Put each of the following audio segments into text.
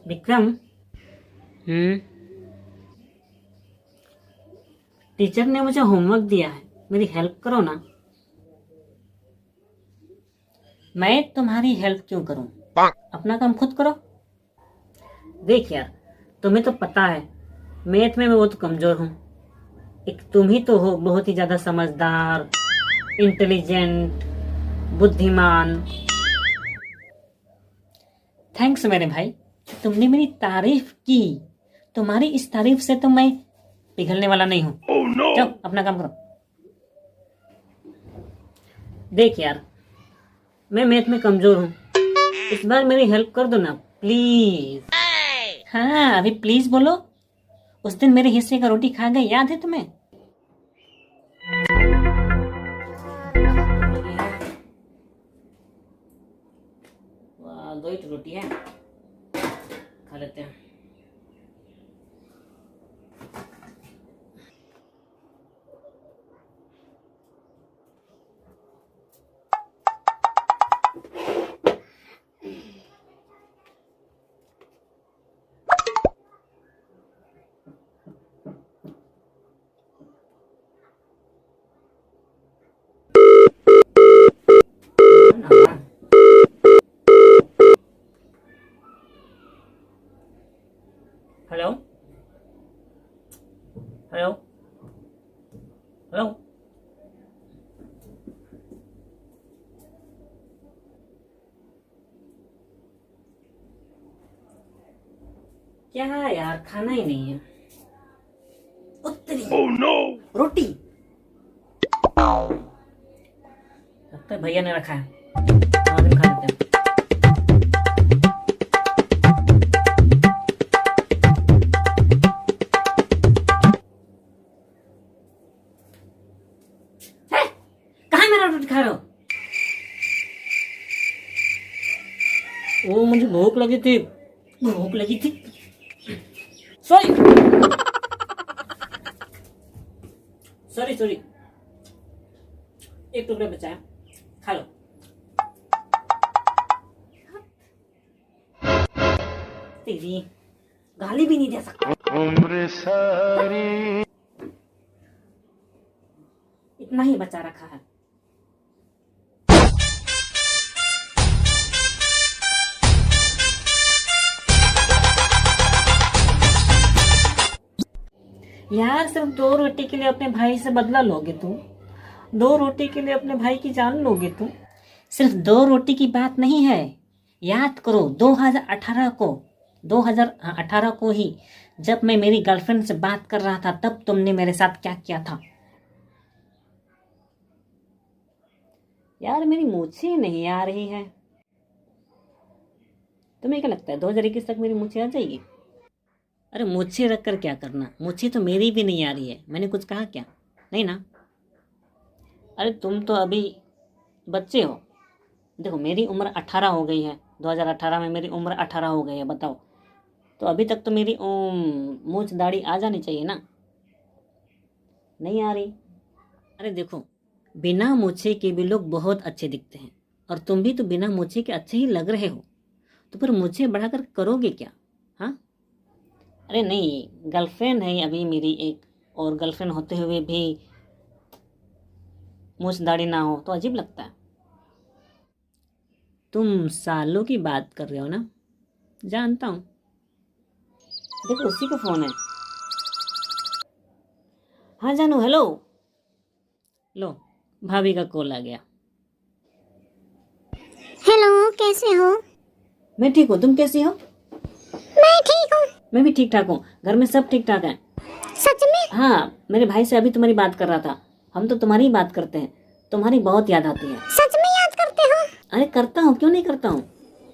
Vikram. Teacher ने मुझे homework दिया है, मेरी हेल्प करो ना। मैं तुम्हारी हेल्प क्यों करूं? अपना काम खुद करो। देख यार, तुम्हें तो पता है मैथ में मैं बहुत कमजोर हूं। एक तुम ही तो हो बहुत ही ज्यादा समझदार, इंटेलिजेंट, बुद्धिमान। थैंक्स मेरे भाई, तुमने मेरी तारीफ की। तुम्हारी इस तारीफ से तो मैं पिघलने वाला नहीं हूं। जाओ अपना काम करो। देख यार, मैं मैथ में कमजोर हूं, इस बार मेरी हेल्प कर दो ना प्लीज। हाँ अभी प्लीज बोलो। उस दिन मेरे हिस्से का रोटी खा गए, याद है तुम्हें? वाह, 2 ही तो रोटी है, खा लेते हैं। Hello hello hello. क्या यार, खाना ही नहीं है। उत्तरी रोटी लगता है भैया ने रखा है, और दिन खा लेते हैं। कहाँ मेरा रोटी खा रहे हो? वो मुझे भूख लगी थी, भूख लगी थी। सॉरी सॉरी सॉरी, एक टुकड़ा बचा है, खा लो। तेरी गाली भी नहीं दे सकता। उम्र सारी इतना ही बचा रखा है। यार सिर्फ 2 रोटी के लिए अपने भाई से बदला लोगे तुम? 2 रोटी के लिए अपने भाई की जान लोगे तुम? सिर्फ 2 रोटी की बात नहीं है, याद करो 2018 को ही जब मैं मेरी गर्लफ्रेंड से बात कर रहा था, तब तुमने मेरे साथ क्या किया था। यार मेरी मूछें नहीं आ रही है, तुम्हें क्या लगता है 2021 तक मेरी मूछें आ जाएगी? अरे मूछें रख कर क्या करना, मूछें तो मेरी भी नहीं आ रही है, मैंने कुछ कहा क्या? नहीं ना। अरे तुम तो अभी बच्चे हो। देखो मेरी उम्र 18 हो गई है, 2018 में मेरी उम्र 18 हो गई है, बताओ। तो अभी तक तो मेरी मूछ दाढ़ी आ जानी चाहिए ना, नहीं आ रही। अरे देखो, बिना मूछे के भी लोग बहुत अच्छे दिखते हैं, और तुम भी तो बिना मूछे के अच्छे ही लग रहे हो, तो फिर मूछे बढ़ाकर करोगे क्या? हाँ अरे नहीं, गर्लफ्रेंड है अभी मेरी एक, और गर्लफ्रेंड होते हुए भी मूछ दाढ़ी ना हो तो अजीब लगता है। तुम सालों की बात कर रहे हो ना, जानता हूँ। देखो उसी का फोन है। हाँ जानू, हेलो। लो, भाभी का कॉल आ गया। हेलो, कैसे हो? मैं ठीक हूँ, तुम कैसी हो? मैं ठीक हूँ। मैं भी ठीक ठाक हूँ, घर में सब ठीक ठाक है। सच में? हाँ, मेरे भाई से अभी तुम्हारी बात कर रहा था। हम तो तुम्हारी ही बात करते हैं, तुम्हारी बहुत याद आती है। सच में याद करते हो? अरे करता हूँ, क्यों नहीं करता हूँ।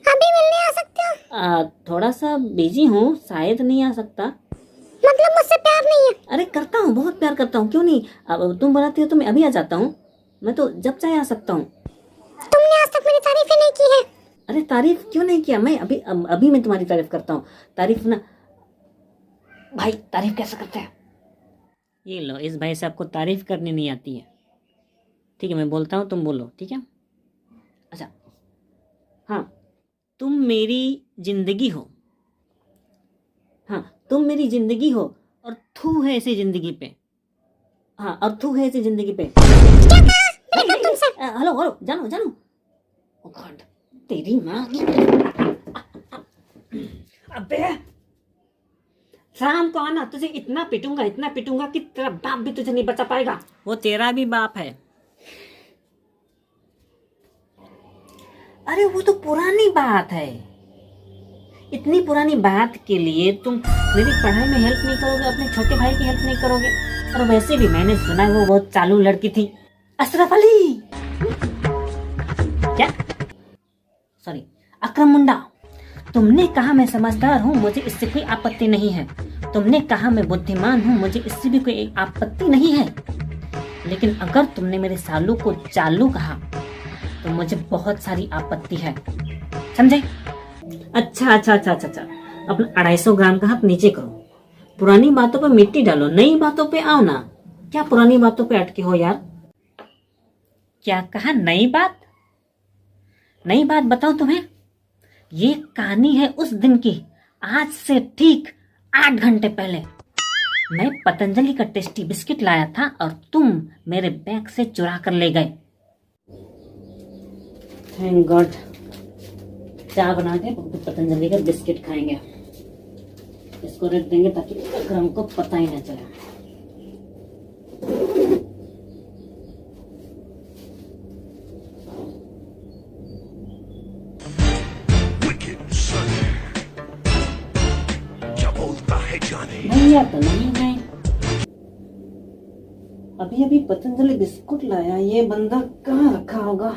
अभी मिलने आ सकते हो? थोड़ा सा बिजी हूँ, शायद नहीं आ सकता। मतलब मुझसे प्यार नहीं है? अरे करता हूँ, बहुत प्यार करता हूँ, क्यों नहीं। अब तुम बुलाती हो तो मैं अभी आ जाता हूँ, मैं तो जब चाहे आ सकता हूँ। तुमने आज तक मेरी तारीफ ही नहीं की है। अरे तारीफ क्यों नहीं किया, मैं अभी मैं तुम्हारी तारीफ करता हूँ। तारीफ ना भाई, तारीफ कैसे करते हैं? ये लो, इस भाई से आपको तारीफ करनी नहीं आती है। ठीक है मैं बोलता हूँ, तुम बोलो, ठीक है? अच्छा, हाँ, तुम मेरी जिंदगी हो। हाँ, तुम मेरी जिंदगी हो और थू है ऐसी जिंदगी पे। हाँ, और थू है ऐसी जिंदगी पे। हेलो हेलो, जानो जानो। ओ गॉड, तेरी माँ की। अबे शाम को आना, तुझे इतना पीटूंगा कि तेरा बाप भी तुझे नहीं बचा पाएगा। वो तेरा भी बाप है। अरे वो तो पुरानी बात है। इतनी पुरानी बात के लिए तुम मेरी पढ़ाई में हेल्प नहीं करोगे, अपने छोटे भाई की हेल्प नहीं करोगे। और वैसे भी मैंने सुना है वो बहुत चालू लड़की थी, अशरफ अली। क्या? सॉरी, अकरम मुंडा। तुमने कहा मैं समझदार हूँ, मुझे इससे कोई आपत्ति नहीं है। तुमने कहा मैं बुद्धिमान हूँ, मुझे इससे भी कोई आपत्ति नहीं है। लेकिन अगर तुमने मेरे सालू को चालू कहा तो मुझे बहुत सारी आपत्ति है, समझे? अच्छा, अपना 250 ग्राम का हाथ नीचे करो। पुरानी बातों पे मिट्टी डालो, नई बातों पे आओ ना। क्या पुरानी बातों पे अटके हो यार? क्या कहा? नई बात? नई बात बताओ तुम्हें। ये कहानी है उस दिन की, आज से ठीक 8 घंटे पहले। मैं पतंजलि का टेस्टी बिस्किट लाया था और तुम मेरे बैग से चुरा कर ले गए। थैंक गॉड, चाय बना के पतंजलि का बिस्किट खाएंगे। इसको रख देंगे ताकि अकरम को पता ही न चले। भैया तो नहीं है। अभी अभी पतंजलि बिस्कुट लाया, ये बंदा कहाँ रखा होगा?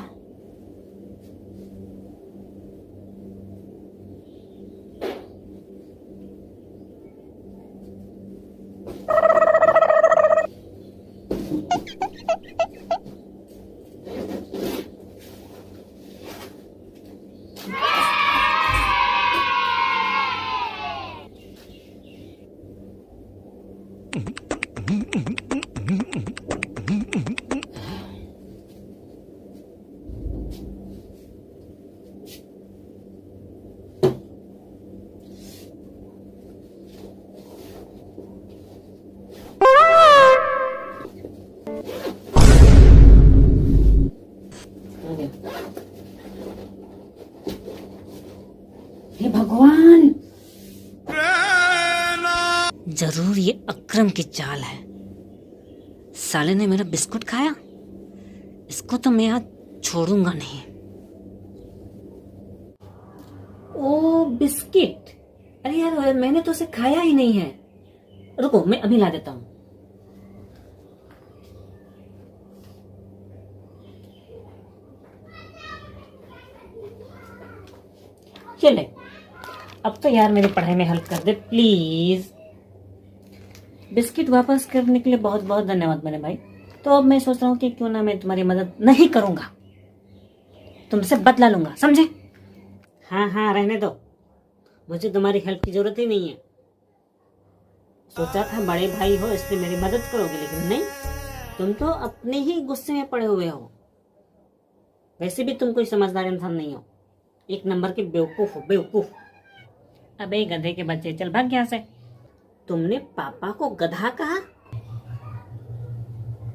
हे भगवान, जरूर ये अकरम की चाल है। साले ने मेरा बिस्कुट खाया, इसको तो मैं आज छोड़ूंगा नहीं। ओ बिस्किट, अरे यार मैंने तो उसे खाया ही नहीं है। रुको, मैं अभी ला देता हूँ। चले, अब तो यार मेरी पढ़ाई में हेल्प कर दे प्लीज। बिस्किट वापस करने के लिए बहुत बहुत धन्यवाद मेरे भाई। तो अब मैं सोच रहा हूँ कि क्यों ना मैं तुम्हारी मदद नहीं करूंगा, तुमसे बदला लूंगा, समझे? हाँ, रहने दो, मुझे तुम्हारी हेल्प की जरूरत ही नहीं है। सोचा था बड़े भाई हो इसलिए मेरी मदद करोगे, लेकिन नहीं, तुम तो अपने ही गुस्से में पड़े हुए हो। वैसे भी तुम कोई समझदार इंसान नहीं हो, एक नंबर के बेवकूफ हो, बेवकूफ। अबे गधे के बच्चे, चल भाग यहाँ से। तुमने पापा को गधा कहा?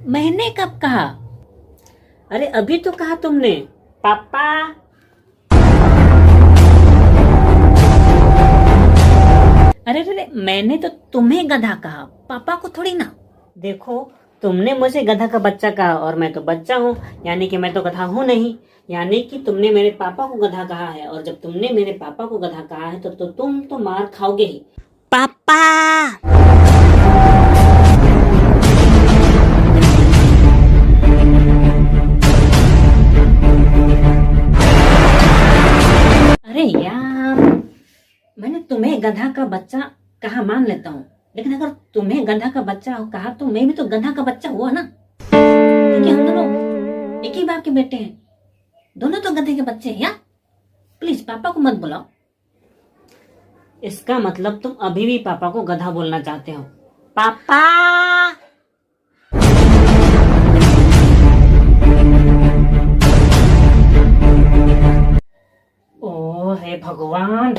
मैंने कब कहा? अरे अभी तो कहा तुमने, पापा। अरे मैंने तो तुम्हें गधा कहा, पापा को थोड़ी ना। देखो, तुमने मुझे गधा का बच्चा कहा और मैं तो बच्चा हूँ, यानी कि मैं तो गधा हूँ नहीं। यानी कि तुमने मेरे पापा को गधा कहा है, और जब तुमने मेरे पापा को गधा कहा है तो तुम तो मार खाओगे ही। पापा! अरे यार, मैंने तुम्हें गधा का बच्चा कहा मान लेता हूँ, लेकिन अगर तुम्हें गधा का बच्चा कहा तो मैं भी तो गधा का बच्चा हुआ ना, क्योंकि हम दोनों एक ही बाप के बेटे हैं, दोनों तो गधे के बच्चे हैं। यार प्लीज पापा को मत बुलाओ। इसका मतलब तुम अभी भी पापा को गधा बोलना चाहते हो? पापा! हे भगवान।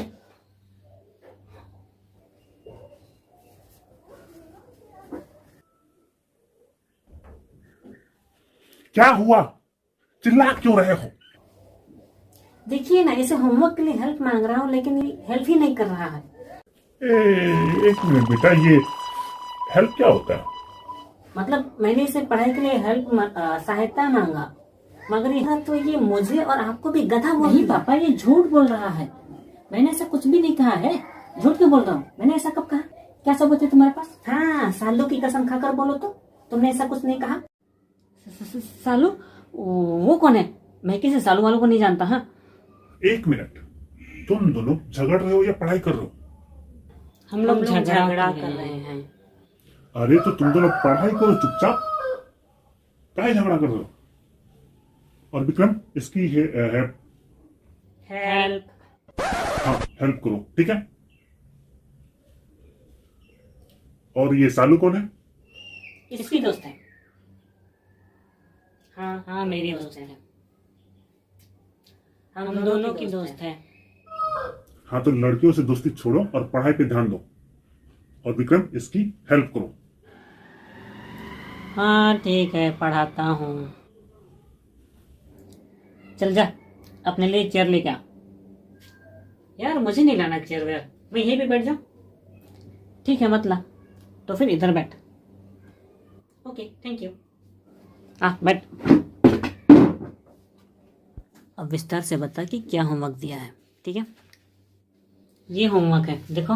क्या हुआ? चिल्ला क्यों रहे हो? देखिए ना, इसे होमवर्क के लिए हेल्प मांग रहा हूँ लेकिन ये हेल्प ही नहीं कर रहा है। एक मिनट बेटा, ये हेल्प क्या होता है? मतलब मैंने इसे पढ़ाई के लिए हेल्प सहायता मांगा, मगर यह तो ये मुझे और आपको भी गधा बोल नहीं पापा, ये झूठ बोल रहा है। मैंने ऐसा कुछ भी नहीं कहा है। झूठ क्यों बोल रहा हूँ? मैंने ऐसा कब कहा? क्या सबूत है तुम्हारे पास? हाँ, सालू की कसम खाकर बोलो तो तुमने ऐसा कुछ नहीं कहा। सालू? वो कौन है? मैं किसी सालू वालों को नहीं जानता। हाँ, एक मिनट, तुम दोनों झगड़ रहे हो या पढ़ाई कर रहे हो? हम लोग झगड़ा कर रहे हैं। अरे तो तुम दोनों पढ़ाई करो चुपचाप, काहे झगड़ा कर रहे हो? और विक्रम, इसकी हेल्प हाँ हेल्प करो, ठीक है? और ये सालू कौन है? इसकी दोस्त है। हाँ हाँ, मेरी दोस्त है। हम दोनों की दोस्त है। हाँ तो लड़कियों से दोस्ती छोड़ो और पढ़ाई पे ध्यान दो। और विक्रम, इसकी हेल्प करो। हाँ ठीक है, पढ़ाता हूँ। चल जा, अपने लिए चेयर लेके आ। यार मुझे नहीं लाना चेयर वेयर, मैं यहीं पे बैठ जाऊँ। ठीक है, मत ला तो फिर इधर बैठ। Okay, thank you. बैठ। अब विस्तार से बता कि क्या होमवर्क दिया है, ठीक है? ये होमवर्क है, देखो।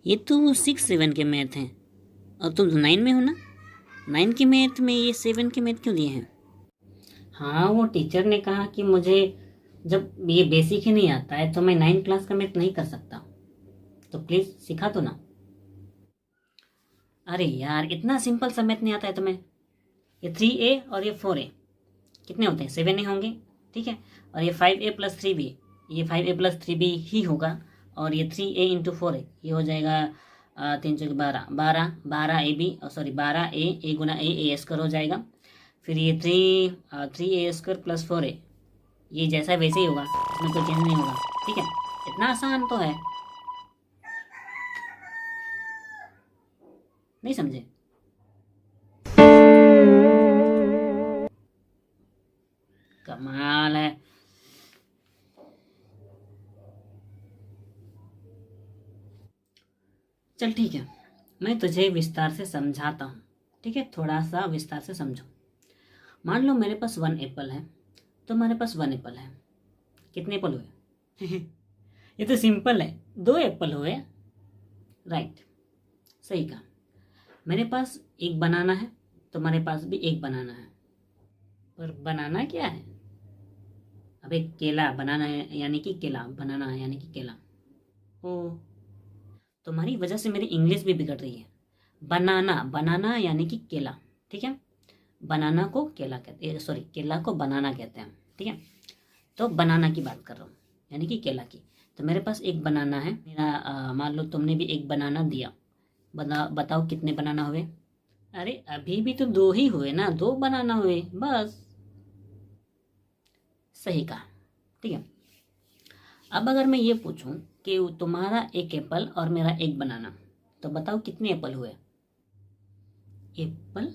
ये तो 6-7 के मैथ हैं और तुम 9 में हो ना। 9 के मैथ में ये 7 के मैथ क्यों दिए हैं? हाँ, वो टीचर ने कहा कि मुझे जब ये बेसिक ही नहीं आता है तो मैं 9 क्लास का मैथ नहीं कर सकता, तो प्लीज़ सिखा दो ना। अरे यार, इतना सिंपल सा मैथ नहीं आता है तुम्हें? ये 3A और ये 4A कितने होते हैं? 7A होंगे, ठीक है? और ये 5A + 3B, ये 5A + 3B ही होगा। और ये 3A × 4A, ये हो जाएगा 3 × 12, 12AB, sorry 12A, A × A² हो जाएगा। फिर ये 3A² + 4A, ये जैसा वैसे ही होगा, इसमें कोई चेंज नहीं होगा, ठीक है? इतना आसान तो है, नहीं समझे? कमाल है। चल ठीक है, मैं तुझे विस्तार से समझाता हूँ, ठीक है? थोड़ा सा विस्तार से समझो। मान लो मेरे पास 1 एप्पल है, तुम्हारे पास 1 एप्पल है। कितने एप्पल हुए? ये तो सिंपल है, 2 एप्पल हुए। राइट, सही कहा। मेरे पास एक बनाना है, तुम्हारे पास भी एक बनाना है। पर बनाना क्या है? अबे केला, बनाना है यानी कि केला, बनाना है यानी कि केला। ओ, तुम्हारी वजह से मेरी इंग्लिश भी बिगड़ रही है। बनाना, बनाना यानी कि केला, ठीक है? बनाना को केला कहते हैं, सॉरी केला को बनाना कहते हैं, ठीक है? तो बनाना की बात कर रहा हूँ, यानी कि केला की। तो मेरे पास एक बनाना है, मेरा मान लो तुमने भी एक बनाना दिया। बताओ कितने बनाना हुए? अरे अभी भी तो 2 ही हुए ना, 2 बनाना हुए बस। सही कहा, ठीक है? अब अगर मैं ये पूछूं कि तुम्हारा एक एप्पल और मेरा एक बनाना, तो बताओ कितने एप्पल हुए? एप्पल,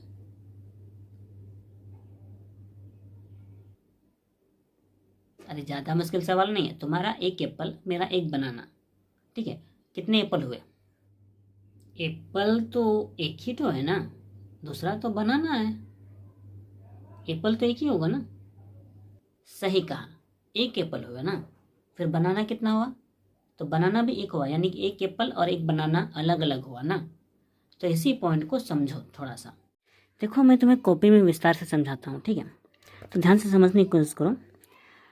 अरे ज़्यादा मुश्किल सवाल नहीं है। तुम्हारा एक एप्पल, मेरा एक बनाना, ठीक है? कितने एप्पल हुए? एप्पल तो एक ही तो है ना, दूसरा तो बनाना है। एप्पल तो एक ही होगा ना। सही कहा, एक एप्पल हुआ ना। फिर बनाना कितना हुआ? तो बनाना भी एक हुआ, यानी कि एक एप्पल और एक बनाना अलग अलग हुआ ना। तो इसी पॉइंट को समझो थोड़ा सा। देखो, मैं तुम्हें कॉपी में विस्तार से समझाता हूँ, ठीक है? तो ध्यान से समझने की कोशिश करो।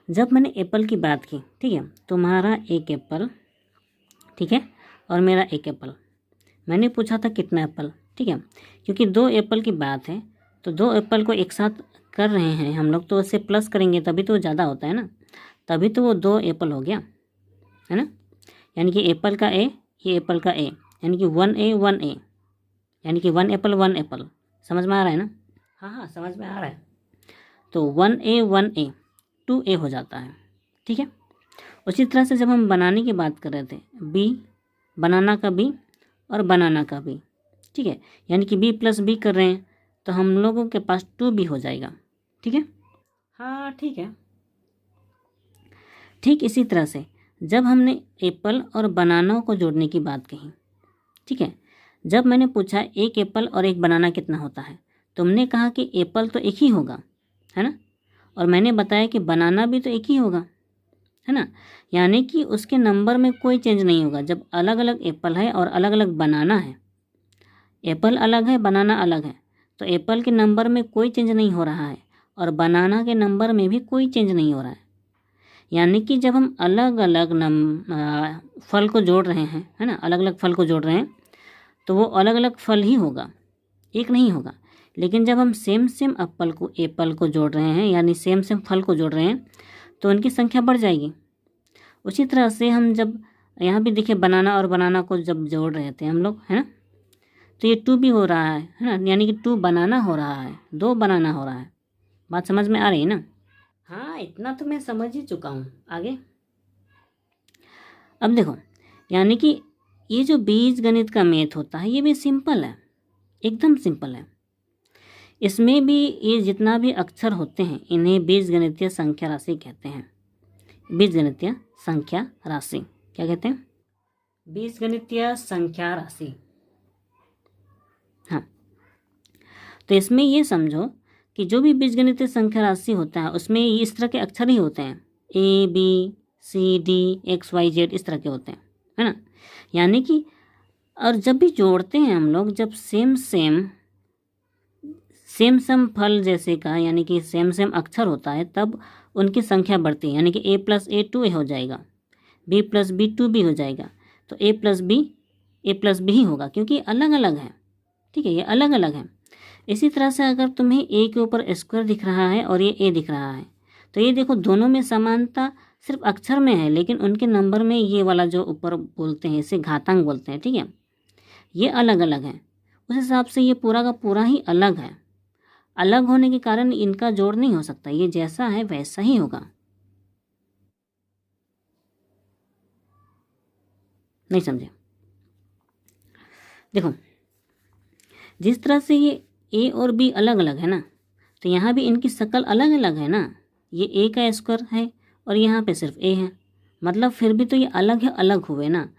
जब मैंने एप्पल की बात की, ठीक है, तुम्हारा एक एप्पल, ठीक है, और मेरा एक एप्पल। मैंने पूछा था कितना एप्पल, ठीक है? क्योंकि 2 एप्पल की बात है, तो 2 एप्पल को एक साथ कर रहे हैं हम लोग, तो उससे प्लस करेंगे तभी तो ज़्यादा होता है ना, तभी तो वो 2 एप्पल हो गया, है ना? यानी कि एप्पल का ए, ये एप्पल का ए, यानी कि 1A 1A, यानी कि 1 एप्पल 1 एप्पल। समझ में आ रहा है ना? हाँ हाँ, समझ में आ रहा है। तो 1A 1A 2A हो जाता है, ठीक है? उसी तरह से जब हम बनाने की बात कर रहे थे, बी, बनाना का बी और बनाना का बी, ठीक है, यानी कि बी प्लस बी कर रहे हैं तो हम लोगों के पास 2b हो जाएगा, ठीक है। हाँ ठीक है। ठीक इसी तरह से जब हमने एप्पल और बनाना को जोड़ने की बात कही, ठीक है, जब मैंने पूछा एक एप्पल और एक बनाना कितना होता है, तुमने कहा कि एप्पल तो एक ही होगा, है ना, और मैंने बताया कि बनाना भी तो एक ही होगा, है ना, यानी कि उसके नंबर में कोई चेंज नहीं होगा। जब अलग अलग एप्पल है और अलग अलग बनाना है, एप्पल अलग है बनाना अलग है, तो एप्पल के नंबर में कोई चेंज नहीं हो रहा है और बनाना के नंबर में भी कोई चेंज नहीं हो रहा है। यानी कि जब हम अलग अलग फल को जोड़ रहे हैं, है ना, अलग अलग फल को जोड़ रहे हैं तो वो अलग अलग फल ही होगा, एक नहीं होगा। लेकिन जब हम सेम सेम एप्पल को जोड़ रहे हैं, यानी सेम सेम फल को जोड़ रहे हैं, तो उनकी संख्या बढ़ जाएगी। उसी तरह से हम जब यहाँ भी देखिए बनाना और बनाना को जब जोड़ रहे थे हम लोग, है ना, तो ये 2 भी हो रहा है ना, यानी कि 2 बनाना हो रहा है, 2 बनाना हो रहा है। बात समझ में आ रही है ना? हाँ, इतना तो मैं समझ ही चुका हूँ। आगे अब देखो, यानी कि ये जो बीज गणित का मैथ होता है ये भी सिंपल है, एकदम सिंपल है। इसमें भी ये जितना भी अक्षर होते हैं इन्हें बीजगणितीय संख्या राशि कहते हैं। बीजगणितीय संख्या राशि क्या कहते हैं? बीजगणितीय संख्या राशि। हाँ, तो इसमें ये समझो कि जो भी बीजगणितीय संख्या राशि होता है उसमें इस तरह के अक्षर ही होते हैं, A B C D X Y Z इस तरह के होते हैं, है ना। यानी कि और जब भी जोड़ते हैं हम लोग, जब सेम सेम फल जैसे का, यानी कि सेम सेम अक्षर होता है, तब उनकी संख्या बढ़ती है। यानी कि A + A 2A हो जाएगा, B + B 2B हो जाएगा, तो A + B ही होगा, क्योंकि अलग अलग है, ठीक है, ये अलग अलग है। इसी तरह से अगर तुम्हें A के ऊपर स्क्वायर दिख रहा है और ये A दिख रहा है, तो ये देखो दोनों में समानता सिर्फ अक्षर में है, लेकिन उनके नंबर में ये वाला जो ऊपर बोलते हैं इसे घातांक बोलते हैं, ठीक है, ये अलग अलग है। उस हिसाब से ये पूरा का पूरा ही अलग है। अलग होने के कारण इनका जोड़ नहीं हो सकता, ये जैसा है वैसा ही होगा। नहीं समझे? देखो, जिस तरह से ये A और B अलग अलग है ना, तो यहाँ भी इनकी शक्ल अलग अलग है ना। ये A का स्क्वायर है और यहाँ पे सिर्फ A है, मतलब फिर भी तो ये अलग है, अलग हुए ना।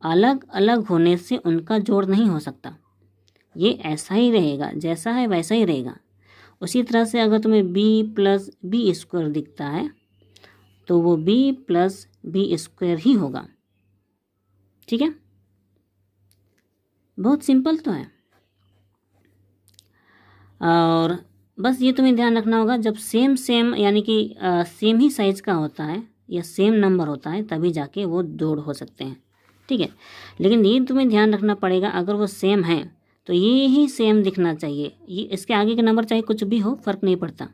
अलग अलग होने से उनका जोड़ नहीं हो सकता, ये ऐसा ही रहेगा, जैसा है वैसा ही रहेगा। उसी तरह से अगर तुम्हें B + B² दिखता है तो वो B + B² ही होगा, ठीक है। बहुत सिंपल तो है। और बस ये तुम्हें ध्यान रखना होगा, जब सेम यानी कि सेम ही साइज का होता है या सेम नंबर होता है तभी जाके वो जोड़ हो सकते हैं, ठीक है। लेकिन ये तुम्हें ध्यान रखना पड़ेगा, अगर वो सेम है तो ये ही सेम दिखना चाहिए, ये इसके आगे का नंबर चाहे कुछ भी हो, फ़र्क नहीं पड़ता,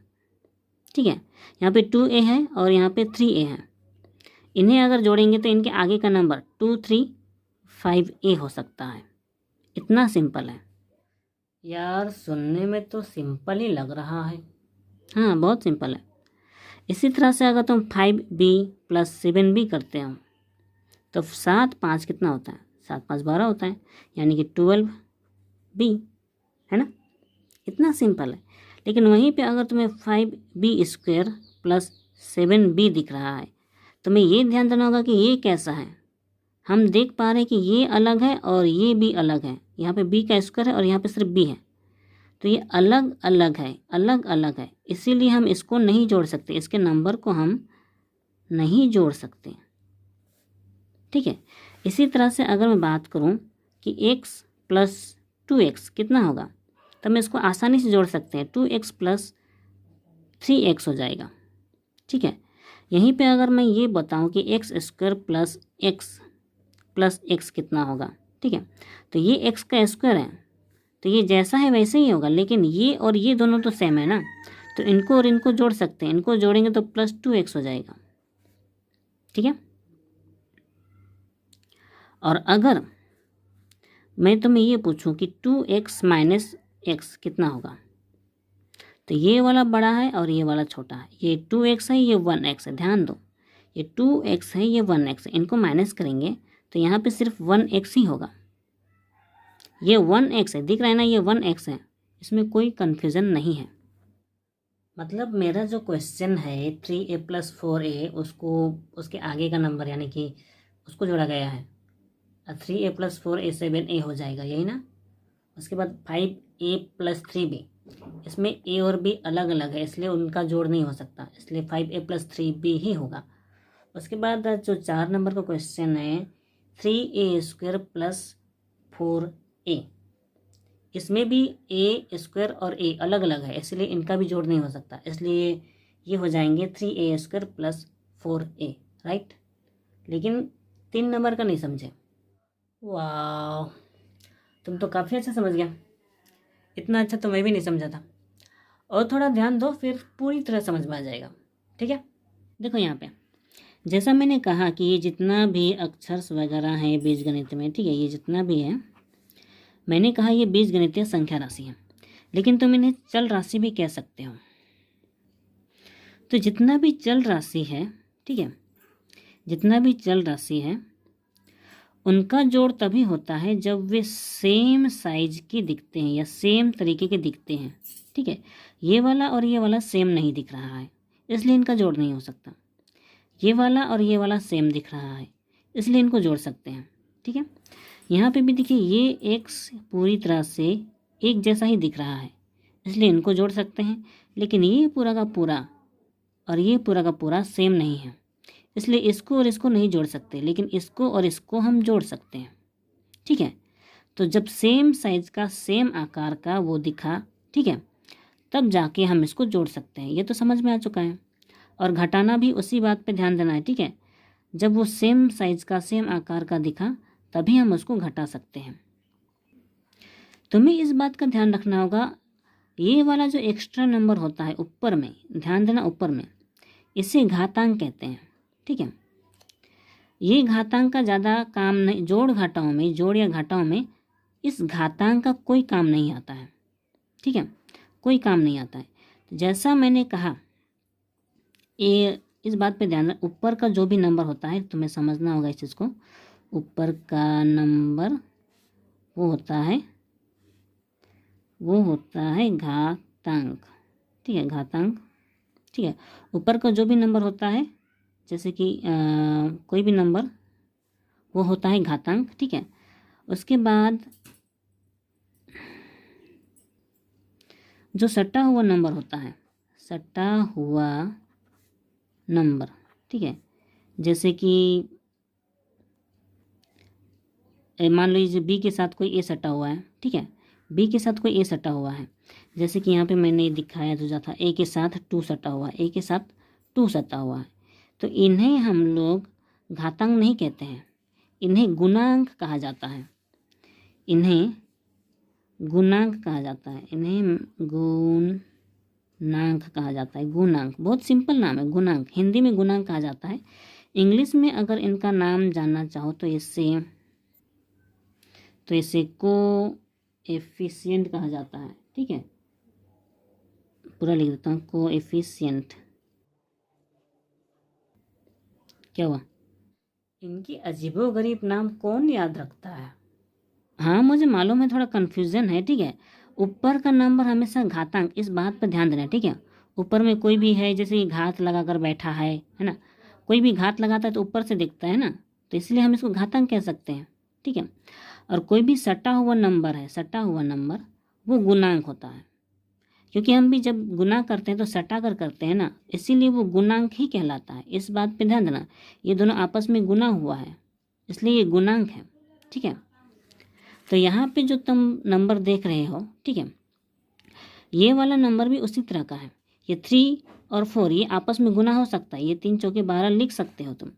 ठीक है। यहाँ पे 2A है और यहाँ पे 3A है, इन्हें अगर जोड़ेंगे तो इनके आगे का नंबर 2 3 5A हो सकता है। इतना सिंपल है यार, सुनने में तो सिंपल ही लग रहा है। हाँ, बहुत सिंपल है। इसी तरह से अगर तुम 5B + 7B करते हो तो 7 5 कितना होता है? 7 5 12 होता है, यानी कि 12B, है ना। इतना सिंपल है। लेकिन वहीं पे अगर तुम्हें 5B² + 7B दिख रहा है, तुम्हें ये ध्यान देना होगा कि ये कैसा है। हम देख पा रहे हैं कि ये अलग है और ये भी अलग है, यहाँ पे B का स्क्वायर है और यहाँ पे सिर्फ B है, तो ये अलग अलग है, अलग अलग है, इसीलिए हम इसको नहीं जोड़ सकते, इसके नंबर को हम नहीं जोड़ सकते, ठीक है। इसी तरह से अगर मैं बात करूं कि x + 2x कितना होगा, तो मैं इसको आसानी से जोड़ सकते हैं, 2x + 3x हो जाएगा, ठीक है। यहीं पे अगर मैं ये बताऊं कि x² + x कितना होगा, ठीक है, तो ये x का स्क्वायर है, तो ये जैसा है वैसे ही होगा। लेकिन ये और ये दोनों तो सेम है ना, तो इनको और इनको जोड़ सकते हैं, इनको जोड़ेंगे तो +2x हो जाएगा, ठीक है। और अगर मैं तुम्हें ये पूछूं कि 2x - x कितना होगा, तो ये वाला बड़ा है और ये वाला छोटा है, ये 2x है, ये 1x है। ध्यान दो, ये 2x है, ये 1x है, इनको माइनस करेंगे तो यहाँ पे सिर्फ 1x ही होगा। ये 1x है, दिख रहा है ना, ये 1x है, इसमें कोई कन्फ्यूज़न नहीं है। मतलब मेरा जो क्वेश्चन है 3a + 4a, उसको उसके आगे का नंबर यानी कि उसको जोड़ा गया है। 3a + 4a 7a हो जाएगा, यही ना। उसके बाद 5a + 3b, इसमें a और b अलग अलग है इसलिए उनका जोड़ नहीं हो सकता, इसलिए 5a + 3b ही होगा। उसके बाद जो 4 नंबर का क्वेश्चन है 3a² + 4a, इसमें भी a² और a अलग अलग है इसलिए इनका भी जोड़ नहीं हो सकता, इसलिए ये हो जाएंगे 3a² + 4a, राइट। लेकिन 3 नंबर का नहीं समझे। वाह, तुम तो काफ़ी अच्छा समझ गया, इतना अच्छा तो मैं भी नहीं समझा था। और थोड़ा ध्यान दो फिर पूरी तरह समझ में आ जाएगा, ठीक है। देखो यहाँ पे जैसा मैंने कहा कि ये जितना भी अक्षर वगैरह हैं बीजगणित में, ठीक है, ये जितना भी है मैंने कहा ये बीजगणितीय संख्या राशि है, लेकिन तुम इन्हें चल राशि भी कह सकते हो। तो जितना भी चल राशि है, ठीक है, जितना भी चल राशि है उनका जोड़ तभी होता है जब वे सेम साइज के दिखते हैं या सेम तरीके के दिखते हैं, ठीक है। ये वाला और ये वाला सेम नहीं दिख रहा है इसलिए इनका जोड़ नहीं हो सकता। ये वाला और ये वाला सेम दिख रहा है इसलिए इनको जोड़ सकते हैं, ठीक है। यहाँ पे भी देखिए ये x पूरी तरह से एक जैसा ही दिख रहा है इसलिए इनको जोड़ सकते हैं, लेकिन ये पूरा का पूरा और ये पूरा का पूरा सेम नहीं है इसलिए इसको और इसको नहीं जोड़ सकते, लेकिन इसको और इसको हम जोड़ सकते हैं, ठीक है। तो जब सेम साइज का सेम आकार का वो दिखा, ठीक है, तब जाके हम इसको जोड़ सकते हैं। ये तो समझ में आ चुका है। और घटाना भी उसी बात पे ध्यान देना है, ठीक है। जब वो सेम साइज का सेम आकार का दिखा तभी हम उसको घटा सकते हैं। तुम्हें इस बात का ध्यान रखना होगा, ये वाला जो एक्स्ट्रा नंबर होता है ऊपर में, ध्यान देना ऊपर में, इसे घातांक कहते हैं, ठीक है। ये घातांक का ज़्यादा काम नहीं, जोड़ घटाओं में, जोड़ या घटाओं में इस घातांक का कोई काम नहीं आता है, ठीक है, कोई काम नहीं आता है। तो जैसा मैंने कहा ये इस बात पे ध्यान, ऊपर का जो भी नंबर होता है तुम्हें समझना होगा इस चीज़ को। ऊपर का नंबर वो होता है घातांक, ठीक है, घातांक, ठीक है। ऊपर का जो भी नंबर होता है जैसे कि कोई भी नंबर वो होता है घातांक, ठीक है। उसके बाद जो सटा हुआ नंबर होता है, सटा हुआ नंबर, ठीक है, जैसे कि मान लीजिए बी के साथ कोई ए सटा हुआ है, ठीक है, बी के साथ कोई ए सटा हुआ है, जैसे कि यहाँ पे मैंने दिखाया जो था ए के साथ 2 सटा हुआ है, ए के साथ 2 सटा हुआ है, तो इन्हें हम लोग घातांक नहीं कहते हैं, इन्हें गुणांक कहा जाता है, इन्हें गुणांक कहा जाता है, इन्हें गुणांक कहा जाता है। गुणांक बहुत सिंपल नाम है, गुणांक, हिंदी में गुणांक कहा जाता है। इंग्लिश में अगर इनका नाम जानना चाहो तो इसे कोएफिशिएंट कहा जाता है, ठीक है, पूरा लिख देता हूँ, कोएफिशिएंट। क्या हुआ? इनकी अजीबोगरीब नाम कौन याद रखता है? हाँ मुझे मालूम है, थोड़ा कन्फ्यूज़न है, ठीक है। ऊपर का नंबर हमेशा घातांक, इस बात पर ध्यान देना, ठीक है। ऊपर में कोई भी है जैसे घात लगा कर बैठा है ना, कोई भी घात लगाता है तो ऊपर से दिखता है ना, तो इसलिए हम इसको घातांक कह सकते हैं, ठीक है। और कोई भी सटा हुआ नंबर है, सटा हुआ नंबर वो गुणांक होता है, क्योंकि हम भी जब गुना करते हैं तो सटा कर करते हैं ना, इसीलिए वो गुणांक ही कहलाता है। इस बात पे ध्यान देना, ये दोनों आपस में गुना हुआ है इसलिए ये गुणांक है, ठीक है। तो यहाँ पे जो तुम नंबर देख रहे हो, ठीक है, ये वाला नंबर भी उसी तरह का है। ये 3 और 4 ये आपस में गुना हो सकता है, ये 3 चौके 12 लिख सकते हो तुम,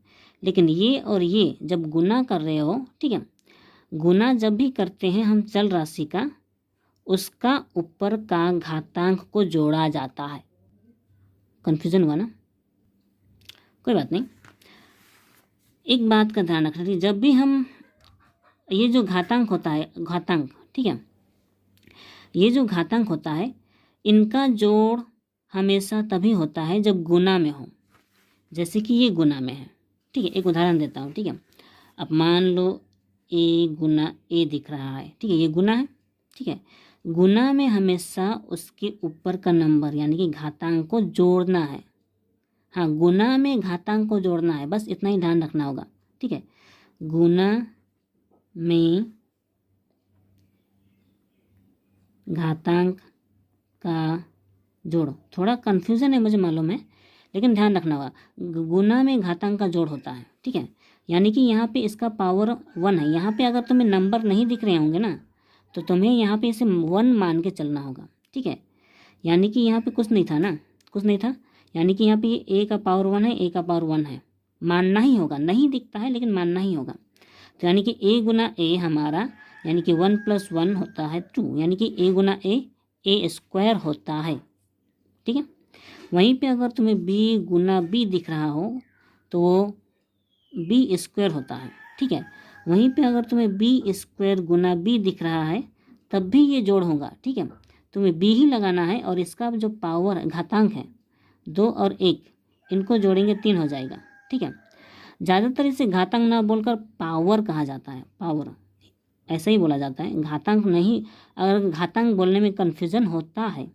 लेकिन ये और ये जब गुना कर रहे हो, ठीक है, गुना जब भी करते हैं हम चल राशि का, उसका ऊपर का घातांक को जोड़ा जाता है। कन्फ्यूजन हुआ ना? कोई बात नहीं। एक बात का ध्यान रखना, जब भी हम ये जो घातांक होता है, घातांक, ठीक है, ये जो घातांक होता है इनका जोड़ हमेशा तभी होता है जब गुना में हो। जैसे कि ये गुना में है, ठीक है। एक उदाहरण देता हूँ, ठीक है। अब मान लो ए गुना ए दिख रहा है, ठीक है, ये गुना है, ठीक है। गुना में हमेशा उसके ऊपर का नंबर यानी कि घातांक को जोड़ना है। हाँ, गुना में घातांक को जोड़ना है, बस इतना ही ध्यान रखना होगा, ठीक है। गुना में घातांक का जोड़, थोड़ा कन्फ्यूज़न है मुझे मालूम है, लेकिन ध्यान रखना होगा। गुना में घातांक का जोड़ होता है, ठीक है। यानी कि यहाँ पे इसका पावर 1 है। यहाँ पे अगर तुम्हें नंबर नहीं दिख रहे होंगे ना, तो तुम्हें यहाँ पे इसे 1 मान के चलना होगा, ठीक है। यानी कि यहाँ पे कुछ नहीं था ना, कुछ नहीं था, यानी कि यहाँ पे ये ए का पावर 1 है, ए का पावर 1 है, मानना ही होगा। नहीं दिखता है लेकिन मानना ही होगा। तो यानी कि ए गुना ए हमारा यानी कि 1 + 1 होता है 2, यानी कि ए गुना ए स्क्वायर होता है, ठीक है। वहीं पे अगर तुम्हें बी गुना बी दिख रहा हो तो वो बी स्क्वायर होता है, ठीक है। वहीं पे अगर तुम्हें बी स्क्वायर गुना बी दिख रहा है तब भी ये जोड़ होगा, ठीक है। तुम्हें बी ही लगाना है और इसका जो पावर घातांक है 2 और 1 इनको जोड़ेंगे 3 हो जाएगा, ठीक है। ज़्यादातर इसे घातांक ना बोलकर पावर कहा जाता है, पावर ऐसा ही बोला जाता है, घातांक नहीं। अगर घातांक बोलने में कन्फ्यूज़न होता है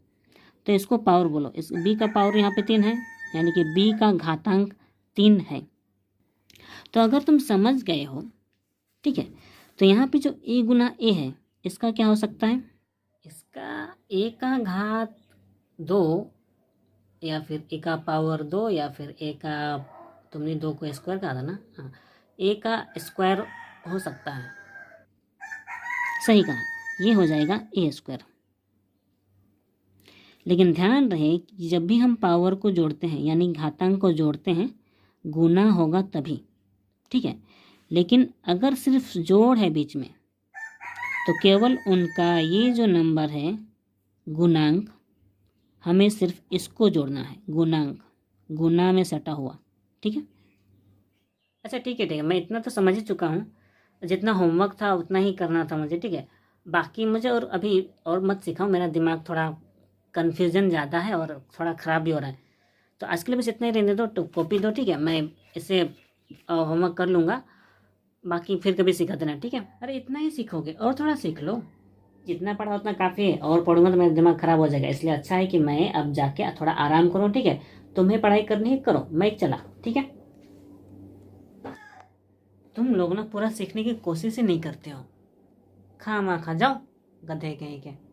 तो इसको पावर बोलो। इस बी का पावर यहाँ पे 3 है, यानी कि बी का घातांक 3 है। तो अगर तुम समझ गए हो, ठीक है, तो यहाँ पे जो ए गुना ए है इसका क्या हो सकता है, इसका ए का घात 2 या फिर ए का पावर 2 या फिर ए का, तुमने 2 को स्क्वायर कहा था ना, हाँ, ए का स्क्वायर हो सकता है, सही कहा, ये हो जाएगा ए स्क्वायर। लेकिन ध्यान रहे कि जब भी हम पावर को जोड़ते हैं यानी घातांक को जोड़ते हैं गुना होगा तभी, ठीक है। लेकिन अगर सिर्फ जोड़ है बीच में तो केवल उनका ये जो नंबर है गुणांक, हमें सिर्फ इसको जोड़ना है, गुणांक गुना में सटा हुआ, ठीक है। अच्छा ठीक है, मैं इतना तो समझ ही चुका हूँ, जितना होमवर्क था उतना ही करना था मुझे, ठीक है। बाकी मुझे और अभी और मत सिखाओ, मेरा दिमाग थोड़ा कन्फ्यूज़न ज़्यादा है और थोड़ा ख़राब भी हो रहा है। तो आज के लिए बस इतना ही रहने दो, तो कॉपी दो, ठीक है, मैं इसे होमवर्क कर लूँगा, बाकी फिर कभी सिखा देना, ठीक है। अरे इतना ही सीखोगे, और थोड़ा सीख लो, जितना पढ़ा उतना काफ़ी है, और पढ़ूंगा तो मेरा दिमाग ख़राब हो जाएगा। इसलिए अच्छा है कि मैं अब जाके थोड़ा आराम करूँ, ठीक है। तुम्हें पढ़ाई करनी है करो, मैं चला, ठीक है। तुम लोग ना पूरा सीखने की कोशिश ही नहीं करते हो, खा जाओ गधे कहीं के।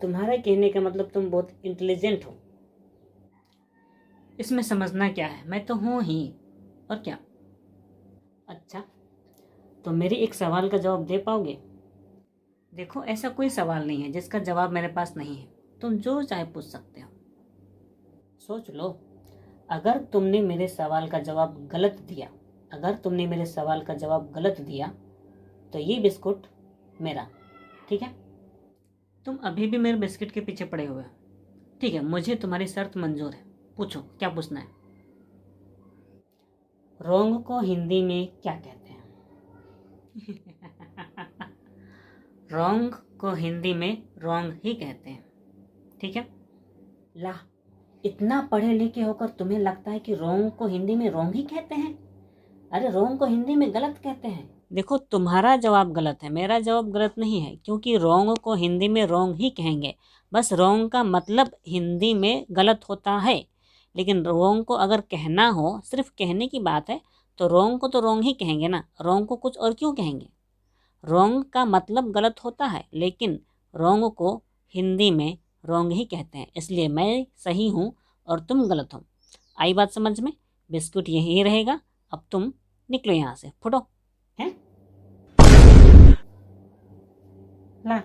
तुम्हारे कहने का मतलब तुम बहुत इंटेलिजेंट हो, इसमें समझना क्या है, मैं तो हूँ ही, और क्या। अच्छा तो मेरी एक सवाल का जवाब दे पाओगे? देखो ऐसा कोई सवाल नहीं है जिसका जवाब मेरे पास नहीं है, तुम जो चाहे पूछ सकते हो। सोच लो, अगर तुमने मेरे सवाल का जवाब गलत दिया, अगर तुमने मेरे सवाल का जवाब गलत दिया तो ये बिस्कुट मेरा, ठीक है। तुम अभी भी मेरे बिस्किट के पीछे पड़े हुए हो, ठीक है। मुझे तुम्हारी शर्त मंजूर है, पूछो क्या पूछना है। रोंग को हिंदी में क्या कहते हैं? रोंग को हिंदी में रोंग ही कहते हैं, ठीक है। ला, इतना पढ़े लिखे होकर तुम्हें लगता है कि रोंग को हिंदी में रोंग ही कहते हैं? अरे रोंग को हिंदी में गलत कहते हैं। देखो तुम्हारा जवाब गलत है, मेरा जवाब गलत नहीं है, क्योंकि रोंग को हिंदी में रोंग ही कहेंगे। बस रोंग का मतलब हिंदी में गलत होता है, लेकिन रोंग को अगर कहना हो, सिर्फ कहने की बात है, तो रोंग को तो रोंग ही कहेंगे ना, रोंग को कुछ और क्यों कहेंगे। रोंग का मतलब गलत होता है, लेकिन रोंग को हिंदी में रोंग ही कहते हैं, इसलिए मैं सही हूँ और तुम गलत हो। आई बात समझ में? बिस्कुट यही रहेगा, अब तुम निकलो यहाँ से, फुटो हैं। ला